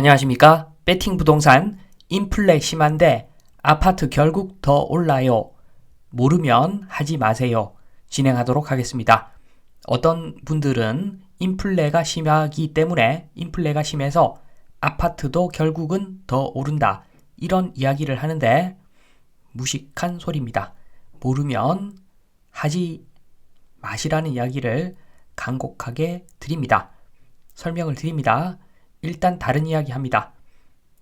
안녕하십니까? 배팅 부동산 인플레 심한데 아파트 결국 더 올라요. 모르면 하지 마세요. 진행하도록 하겠습니다. 어떤 분들은 인플레가 심하기 때문에 인플레가 심해서 아파트도 결국은 더 오른다. 이런 이야기를 하는데 무식한 소리입니다. 모르면 하지 마시라는 이야기를 간곡하게 드립니다. 설명을 드립니다. 일단 다른 이야기 합니다.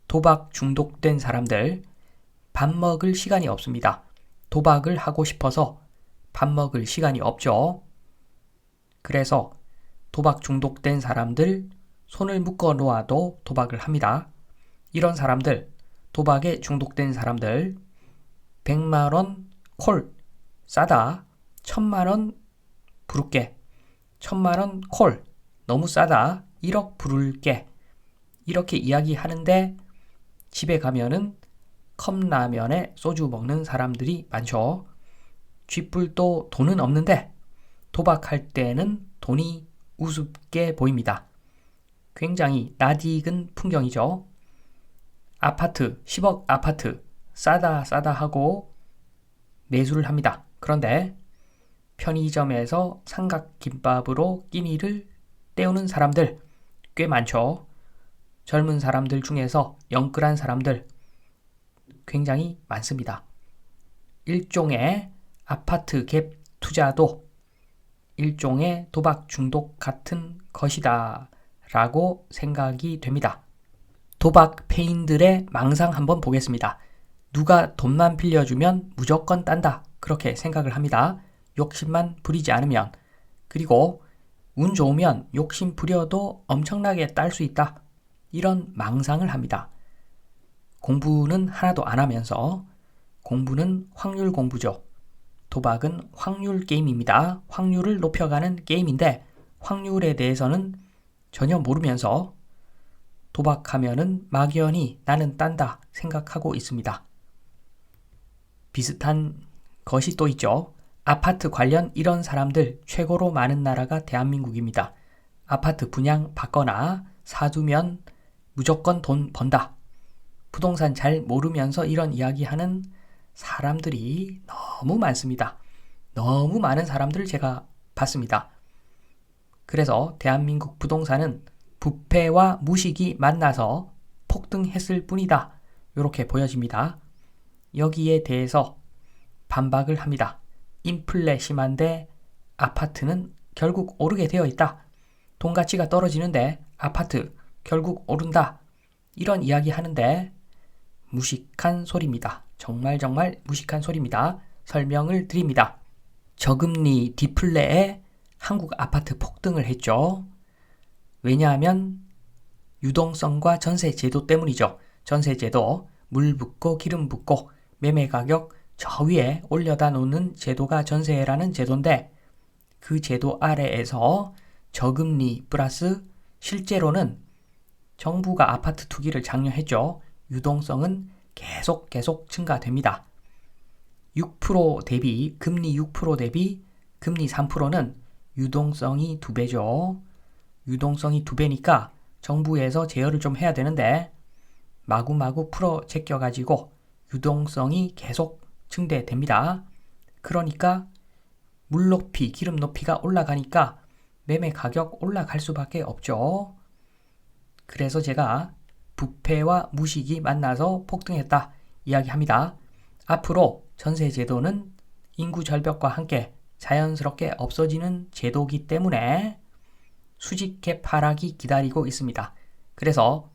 도박 중독된 사람들, 밥 먹을 시간이 없습니다. 도박을 하고 싶어서 밥 먹을 시간이 없죠. 그래서 도박 중독된 사람들 손을 묶어 놓아도 도박을 합니다. 이런 사람들, 도박에 중독된 사람들 100만원 콜 싸다, 1000만원 부를게, 1000만원 콜 너무 싸다, 1억 부를게 이렇게 이야기하는데 집에 가면은 컵라면에 소주 먹는 사람들이 많죠. 쥐뿔도 돈은 없는데 도박할 때는 돈이 우습게 보입니다. 굉장히 낯익은 풍경이죠. 아파트, 10억 아파트 싸다 싸다 하고 매수를 합니다. 그런데 편의점에서 삼각김밥으로 끼니를 때우는 사람들 꽤 많죠. 젊은 사람들 중에서 영끌한 사람들 굉장히 많습니다. 일종의 아파트 갭 투자도 일종의 도박 중독 같은 것이다 라고 생각이 됩니다. 도박 페인들의 망상 한번 보겠습니다. 누가 돈만 빌려주면 무조건 딴다 그렇게 생각을 합니다. 욕심만 부리지 않으면. 그리고 운 좋으면 욕심 부려도 엄청나게 딸 수 있다. 이런 망상을 합니다. 공부는 하나도 안 하면서 공부는 확률 공부죠. 도박은 확률 게임입니다. 확률을 높여가는 게임인데 확률에 대해서는 전혀 모르면서 도박하면은 막연히 나는 딴다 생각하고 있습니다. 비슷한 것이 또 있죠. 아파트 관련 이런 사람들 최고로 많은 나라가 대한민국입니다. 아파트 분양 받거나 사두면 무조건 돈 번다. 부동산 잘 모르면서 이런 이야기하는 사람들이 너무 많습니다. 너무 많은 사람들을 제가 봤습니다. 그래서 대한민국 부동산은 부패와 무식이 만나서 폭등했을 뿐이다. 이렇게 보여집니다. 여기에 대해서 반박을 합니다. 인플레 심한데 아파트는 결국 오르게 되어 있다. 돈 가치가 떨어지는데 아파트 결국 오른다. 이런 이야기 하는데 무식한 소리입니다. 정말 무식한 소리입니다. 설명을 드립니다. 저금리 디플레에 한국 아파트 폭등을 했죠. 왜냐하면 유동성과 전세 제도 때문이죠. 전세 제도, 물 붓고 기름 붓고 매매 가격 저 위에 올려다 놓는 제도가 전세라는 제도인데 그 제도 아래에서 저금리 플러스 실제로는 정부가 아파트 투기를 장려했죠. 유동성은 계속 증가됩니다. 6% 대비 금리 6% 대비 금리 3%는 유동성이 2배죠. 유동성이 2배니까 정부에서 제어를 좀 해야 되는데 마구마구 풀어 제껴가지고 유동성이 계속 증대됩니다. 그러니까 물 높이, 기름 높이가 올라가니까 매매 가격 올라갈 수밖에 없죠. 그래서 제가 부패와 무식이 만나서 폭등했다 이야기합니다. 앞으로 전세 제도는 인구 절벽과 함께 자연스럽게 없어지는 제도이기 때문에 수직갭 하락이 기다리고 있습니다. 그래서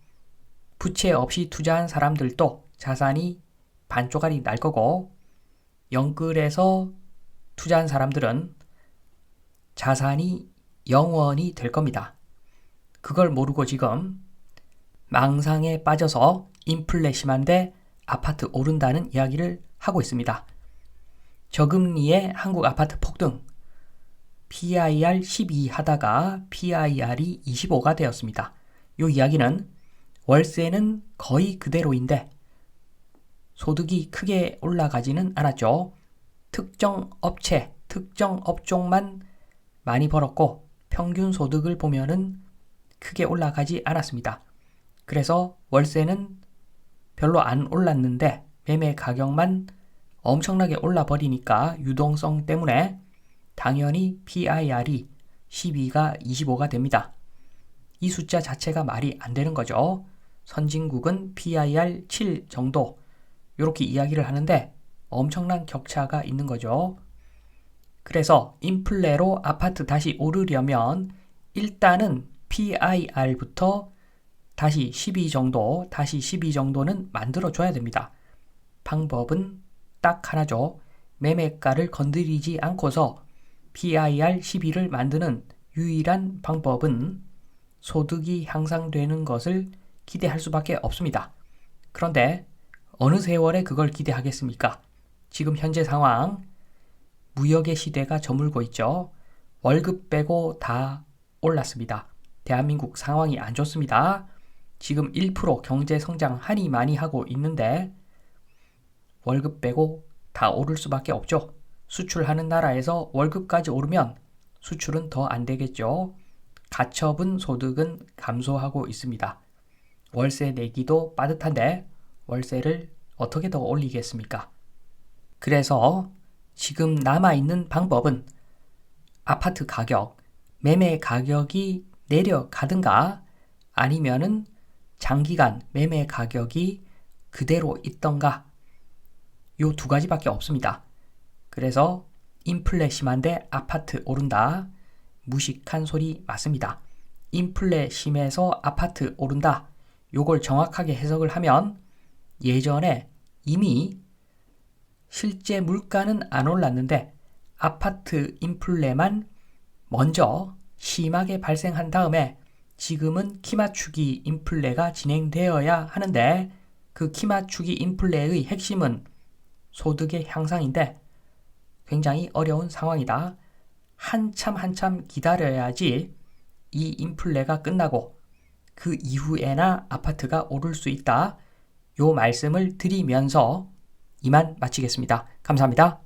부채 없이 투자한 사람들도 자산이 반쪽알이 날 거고 영끌에서 투자한 사람들은 자산이 0원이 될 겁니다. 그걸 모르고 지금 망상에 빠져서 인플레 심한데 아파트 오른다는 이야기를 하고 있습니다. 저금리에 한국 아파트 폭등, PIR 12 하다가 PIR이 25가 되었습니다. 이 이야기는 월세는 거의 그대로인데 소득이 크게 올라가지는 않았죠. 특정 업체, 특정 업종만 많이 벌었고 평균 소득을 보면은 크게 올라가지 않았습니다. 그래서 월세는 별로 안 올랐는데 매매 가격만 엄청나게 올라버리니까 유동성 때문에 당연히 PIR이 12가 25가 됩니다. 이 숫자 자체가 말이 안 되는 거죠. 선진국은 PIR 7 정도 이렇게 이야기를 하는데 엄청난 격차가 있는 거죠. 그래서 인플레로 아파트 다시 오르려면 일단은 PIR부터 다시 12 정도는 만들어줘야 됩니다. 방법은 딱 하나죠. 매매가를 건드리지 않고서 PIR 12를 만드는 유일한 방법은 소득이 향상되는 것을 기대할 수밖에 없습니다. 그런데 어느 세월에 그걸 기대하겠습니까? 지금 현재 상황, 무역의 시대가 저물고 있죠. 월급 빼고 다 올랐습니다. 대한민국 상황이 안 좋습니다. 지금 1% 경제 성장 하니 많이 하고 있는데 월급 빼고 다 오를 수밖에 없죠. 수출하는 나라에서 월급까지 오르면 수출은 더 안 되겠죠. 가처분 소득은 감소하고 있습니다. 월세 내기도 빠듯한데 월세를 어떻게 더 올리겠습니까? 그래서 지금 남아있는 방법은 아파트 가격, 매매 가격이 내려가든가 아니면은 장기간 매매 가격이 그대로 있던가 요 두 가지밖에 없습니다. 그래서 인플레 심한데 아파트 오른다. 무식한 소리 맞습니다. 인플레 심해서 아파트 오른다. 요걸 정확하게 해석을 하면 예전에 이미 실제 물가는 안 올랐는데 아파트 인플레만 먼저 심하게 발생한 다음에 지금은 키맞추기 인플레가 진행되어야 하는데 그 키맞추기 인플레의 핵심은 소득의 향상인데 굉장히 어려운 상황이다. 한참 기다려야지 이 인플레가 끝나고 그 이후에나 아파트가 오를 수 있다. 요 말씀을 드리면서 이만 마치겠습니다. 감사합니다.